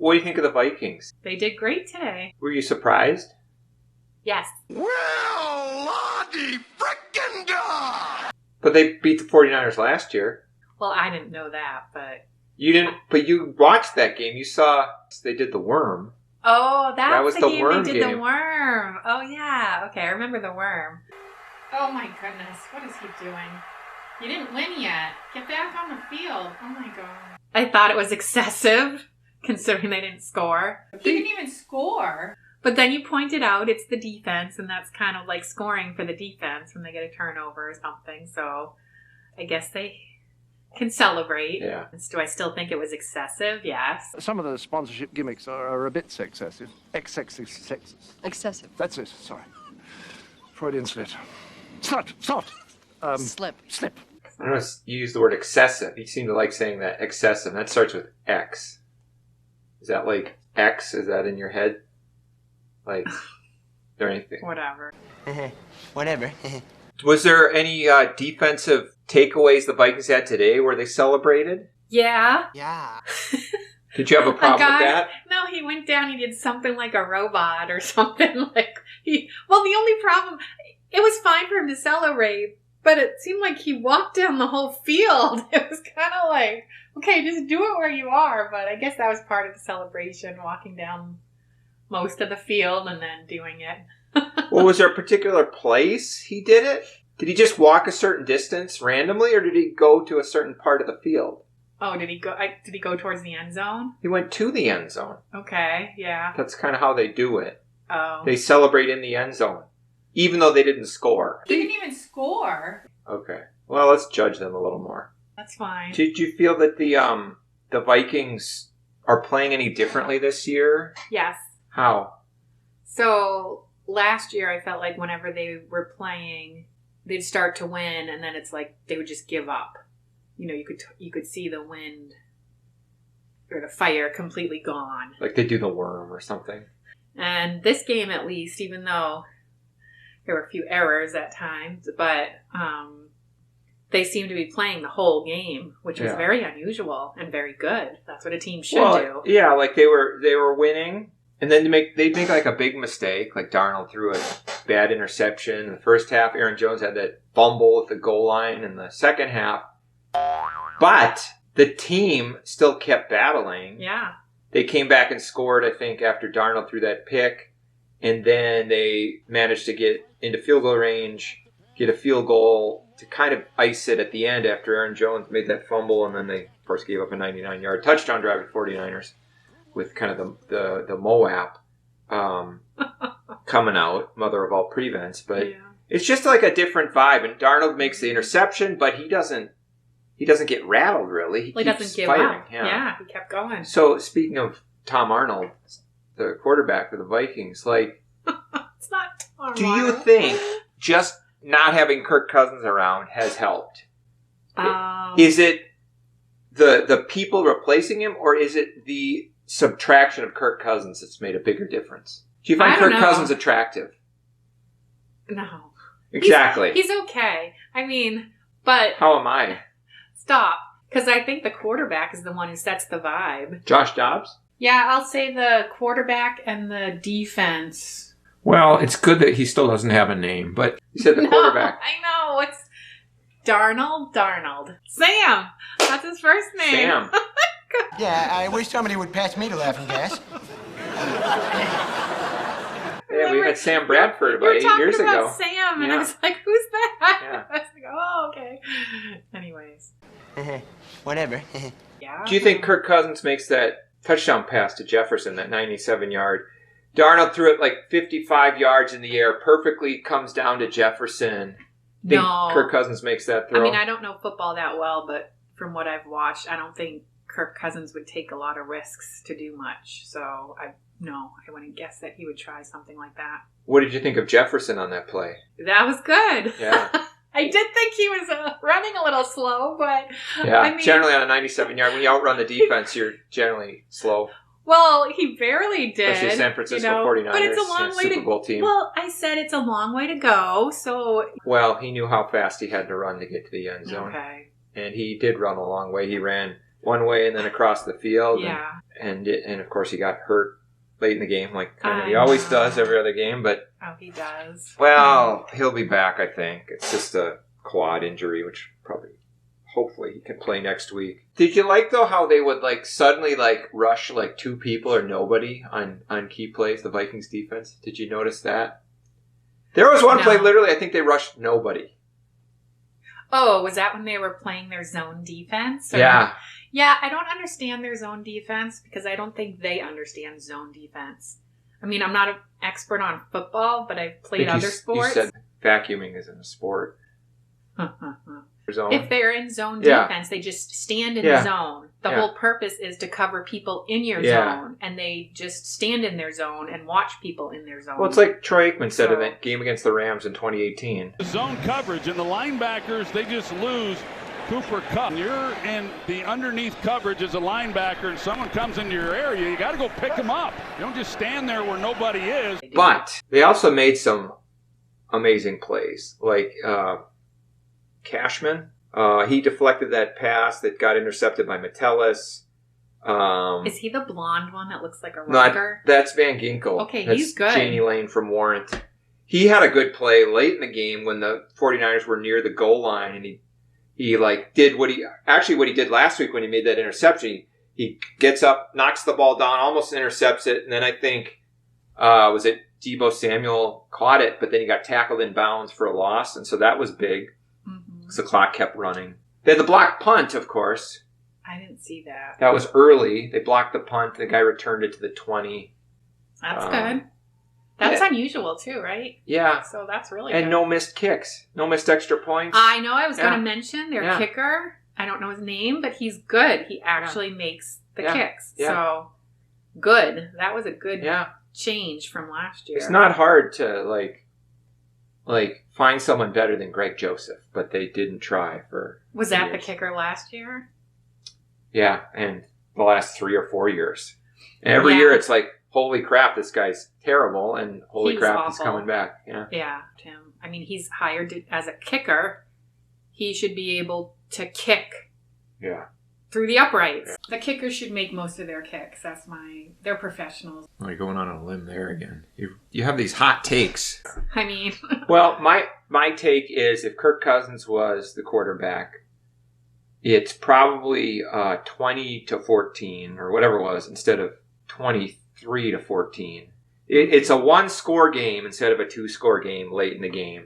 What do you think of the Vikings? They did great today. Were you surprised? Yes. Well, Lottie frickin' da! But they beat the 49ers last year. Well, I didn't know that, but... You didn't, but you watched that game. You saw they did the worm. Oh, that was the game worm they did game. the worm. Oh, yeah. Okay, I remember the worm. Oh, my goodness. What is he doing? You didn't win yet. Get back on the field. Oh, my God. I thought it was excessive, considering they didn't score. He didn't even score. But then you pointed out it's the defense, and that's kind of like scoring for the defense when they get a turnover or something. So I guess they can celebrate. Yeah. Do I still think it was excessive? Yes. Some of the sponsorship gimmicks are a bit excessive. Excessive. That's it, sorry. Freudian slip. Slip. Slip. I don't know, you used the word excessive. You seem to like saying that, excessive. That starts with X. Is that like X? Is that in your head? Like, is there anything? Whatever. Whatever. Was there any defensive takeaways the Vikings had today where they celebrated? Yeah. Yeah. Did you have a problem with that? No, he went down, he did something like a robot or something like the only problem, it was fine for him to celebrate, but it seemed like he walked down the whole field. It was kind of like, okay, just do it where you are, but I guess that was part of the celebration, walking down most of the field and then doing it. Well, was there a particular place he did it? Did he just walk a certain distance randomly, or did he go to a certain part of the field? Oh, did he go towards the end zone? He went to the end zone. Okay, yeah. That's kind of how they do it. Oh. They celebrate in the end zone, even though they didn't score. He didn't even score. Okay. Well, let's judge them a little more. That's fine. Did you feel that the Vikings are playing any differently this year? Yes. How? So last year I felt like whenever they were playing, they'd start to win and then it's like they would just give up. You know, you could see the wind or the fire completely gone. Like they do the worm or something. And this game, at least, even though there were a few errors at times, but they seemed to be playing the whole game, which was very unusual and very good. That's what a team should do. Yeah, like they were winning, and then they'd make like a big mistake, like Darnold threw a bad interception in the first half. Aaron Jones had that fumble at the goal line in the second half. But the team still kept battling. Yeah. They came back and scored, I think, after Darnold threw that pick. And then they managed to get into field goal range, get a field goal to kind of ice it at the end after Aaron Jones made that fumble. And then they, of course, gave up a 99-yard touchdown drive at 49ers with kind of the Moab coming out, mother of all prevents. But it's just like a different vibe. And Darnold makes the interception, but he doesn't get rattled, really. He keeps doesn't give fighting. up. Yeah, he kept going. So, speaking of Tom Arnold, the quarterback for the Vikings, like, it's not Tom do you Arnold. think just not having Kirk Cousins around has helped? Is it the people replacing him, or is it the subtraction of Kirk Cousins that's made a bigger difference? Do you find Kirk Cousins attractive? No. Exactly. He's okay. I mean, but... How am I? Stop. Because I think the quarterback is the one who sets the vibe. Josh Dobbs? Yeah, I'll say the quarterback and the defense. Well, it's good that he still doesn't have a name, but you said the quarterback. I know. It's Darnold. Sam. That's his first name. Sam. Yeah, I wish somebody would pass me the laughing gas. Yeah, we had Sam Bradford about 8 years ago. You're talking about Sam, and I was like, who's that? Yeah. I was like, oh, okay. Anyways. Whatever. Yeah. Do you think Kirk Cousins makes that touchdown pass to Jefferson, that 97-yard? Darnold threw it like 55 yards in the air, perfectly comes down to Jefferson. Think Kirk Cousins makes that throw? I mean, I don't know football that well, but from what I've watched, I don't think Kirk Cousins would take a lot of risks to do much. So, I wouldn't guess that he would try something like that. What did you think of Jefferson on that play? That was good. Yeah. I did think he was running a little slow, but... Yeah, I mean, generally on a 97-yard, when you outrun the defense, you're generally slow. Well, he barely did. Especially San Francisco 49ers, but it's a long way Super Bowl team. Well, I said it's a long way to go, so... Well, he knew how fast he had to run to get to the end zone. Okay. And he did run a long way. He ran one way and then across the field. Yeah. And of course he got hurt late in the game, like kind of he always does every other game. But he does. Well, he'll be back, I think. It's just a quad injury, which hopefully he can play next week. Did you like, though, how they would suddenly rush 2 people or nobody on key plays, the Vikings defense? Did you notice that? There was one play, literally, I think they rushed nobody. Oh, was that when they were playing their zone defense? Yeah. Yeah, I don't understand their zone defense because I don't think they understand zone defense. I mean, I'm not an expert on football, but I've played other sports. You said vacuuming isn't a sport. If they're in zone defense, they just stand in the zone. The whole purpose is to cover people in your zone, and they just stand in their zone and watch people in their zone. Well, it's like Troy Aikman said in that game against the Rams in 2018. Zone coverage, and the linebackers, they just lose Cooper Kupp. You're in the underneath coverage as a linebacker, and someone comes into your area, you got to go pick them up. You don't just stand there where nobody is. But they also made some amazing plays, like Cashman. He deflected that pass that got intercepted by Metellus. Is he the blonde one that looks like a rocker? That's Van Ginkel. Okay, that's he's good. Janie Lane from Warrant. He had a good play late in the game when the 49ers were near the goal line, and he did what he did last week when he made that interception. He gets up, knocks the ball down, almost intercepts it, and then I think was it Deebo Samuel caught it, but then he got tackled in bounds for a loss, and so that was big. Because the clock kept running. They had the blocked punt, of course. I didn't see that. That was early. They blocked the punt. The guy returned it to the 20. That's good. That's unusual, too, right? Yeah. So that's really good. And no missed kicks. No missed extra points. I know. I was going to mention their kicker. I don't know his name, but he's good. He actually makes the kicks. Yeah. So, good. That was a good change from last year. It's not hard to, find someone better than Greg Joseph, but they didn't try for Was that years. The kicker last year? Yeah, and the last 3 or 4 years. And every year it's like, holy crap, this guy's terrible, and holy crap, he's coming back. Yeah, Tim. I mean, he's hired as a kicker. He should be able to kick through the uprights. The kickers should make most of their kicks. They're professionals. Well, you're going on a limb there again. You have these hot takes. I mean. Well, my take is if Kirk Cousins was the quarterback, it's probably 20-14 or whatever it was instead of 23-14. It's a 1-score game instead of a 2-score game late in the game.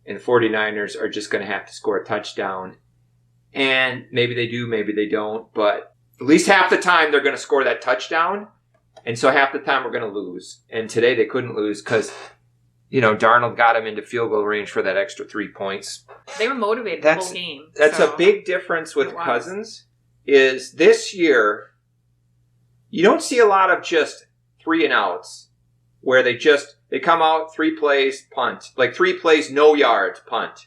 And the 49ers are just going to have to score a touchdown. And maybe they do, maybe they don't. But at least half the time they're going to score that touchdown. And so half the time we're going to lose. And today they couldn't lose because, Darnold got him into field goal range for that extra 3 points. They were motivated the whole game. That's a big difference with Cousins. Is this year, you don't see a lot of just 3 and outs where they come out 3 plays, punt. 3 plays, no yards, punt.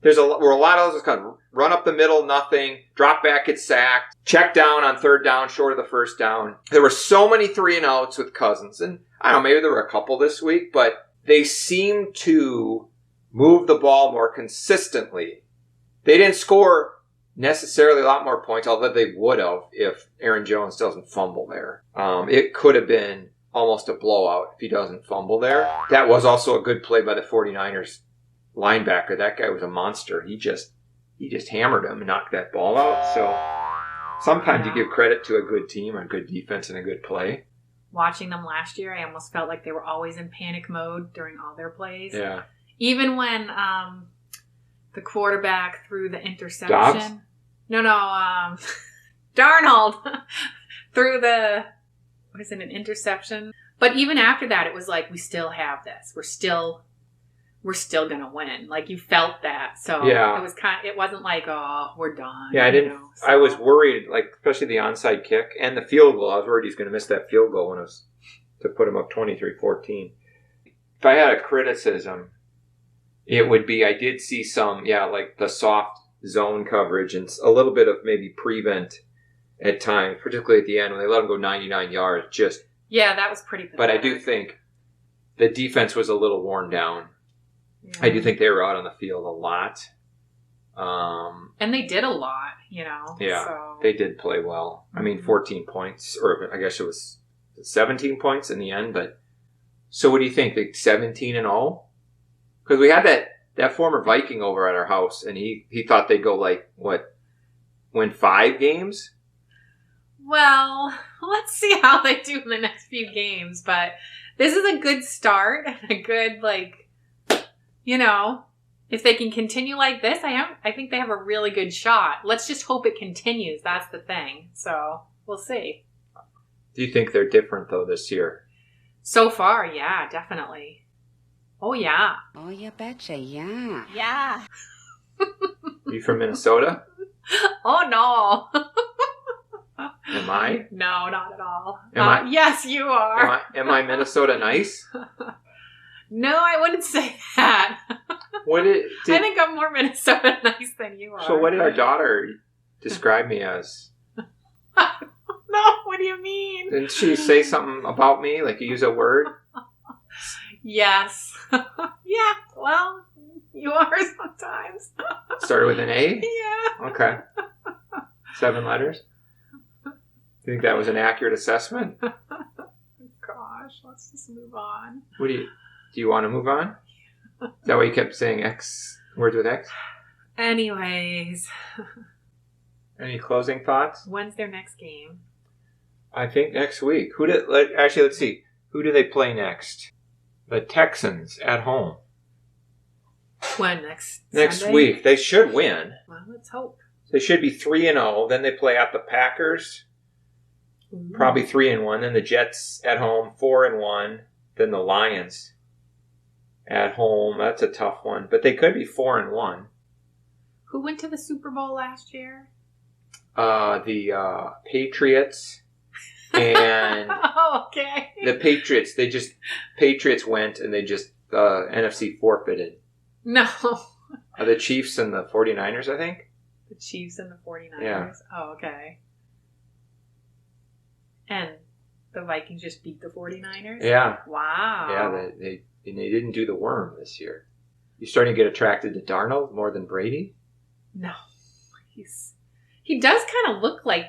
Where a lot of those kind of run up the middle, nothing, drop back, get sacked, check down on 3rd down, short of the 1st down. There were so many 3 and outs with Cousins, and I don't know, maybe there were a couple this week, but they seemed to move the ball more consistently. They didn't score necessarily a lot more points, although they would have if Aaron Jones doesn't fumble there. It could have been almost a blowout if he doesn't fumble there. That was also a good play by the 49ers linebacker. That guy was a monster. He just hammered him and knocked that ball out. So sometimes you give credit to a good team, a good defense, and a good play. Watching them last year, I almost felt like they were always in panic mode during all their plays. Yeah. Even when the quarterback threw the interception. Dobbs? No, Darnold threw an interception. But even after that, it was like, we still have this. We're still going to win. You felt that. So it wasn't like, oh, we're done. Yeah, I was worried, especially the onside kick and the field goal. I was worried he's going to miss that field goal when it was to put him up 23-14. If I had a criticism, it would be, I did see some, the soft zone coverage and a little bit of maybe prevent at times, particularly at the end when they let him go 99 yards. That was pretty pathetic. But I do think the defense was a little worn down. Yeah. I do think they were out on the field a lot. And they did a lot, Yeah, So. they did play well. I mean, 14 points, or I guess it was 17 points in the end. But so, what do you think? Like 17-0? Because we had that former Viking over at our house, and he thought they'd go win 5 games. Well, let's see how they do in the next few games. But this is a good start and a good if they can continue like this, I think they have a really good shot. Let's just hope it continues. That's the thing. So we'll see. Do you think they're different, though, this year? So far, yeah, definitely. Oh, yeah. Oh, you betcha, yeah. Yeah. Are you from Minnesota? Oh, no. Am I? No, not at all. Am I? Yes, you are. Am I Minnesota nice? No, I wouldn't say that. I think I'm more Minnesota nice than you are. So what did our daughter describe me as? No, what do you mean? Didn't she say something about me? Like use a word? Yes. Yeah, well, you are sometimes. Started with an A? Yeah. Okay. 7 letters? Do you think that was an accurate assessment? Gosh, let's just move on. Do you want to move on? Is that why you kept saying X, words with X? Anyways. Any closing thoughts? When's their next game? I think next week. Actually, let's see. Who do they play next? The Texans at home. When? Next Sunday? week. They should win. Well, let's hope. They should be 3-0. Then they play at the Packers. Ooh. Probably 3-1. Then the Jets at home, 4-1. Then the Lions at home. That's a tough one. But they could be 4-1. Who went to the Super Bowl last year? The Patriots. And oh, okay. the Patriots went and they just NFC forfeited. No. The Chiefs and the 49ers, I think. The Chiefs and the 49ers? Yeah. Oh, okay. And the Vikings just beat the 49ers? Yeah. Wow. Yeah, they didn't do the worm this year. You starting to get attracted to Darnold more than Brady? No. He does kind of look like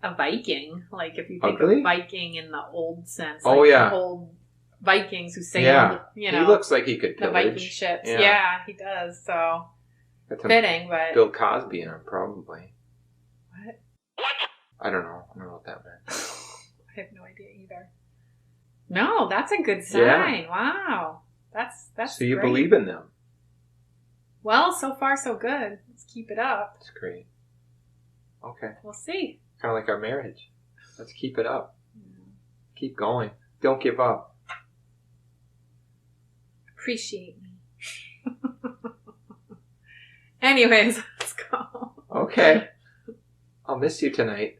a Viking. Like if you think Ugly? of Viking in the old sense. Oh, like yeah. The old Vikings who sailed, He looks like he could the pillage. Viking ships. Yeah, he does. So fitting, but Bill Cosby in him, probably. What? I don't know what that meant. I have no idea either. No, that's a good sign. Yeah. Wow. That's So you great. believe in them. Well, so far so good. Let's keep it up. That's great. Okay. We'll see. Kind of like our marriage. Let's keep it up. Keep going. Don't give up. Appreciate me. Anyways, let's go. Okay. I'll miss you tonight.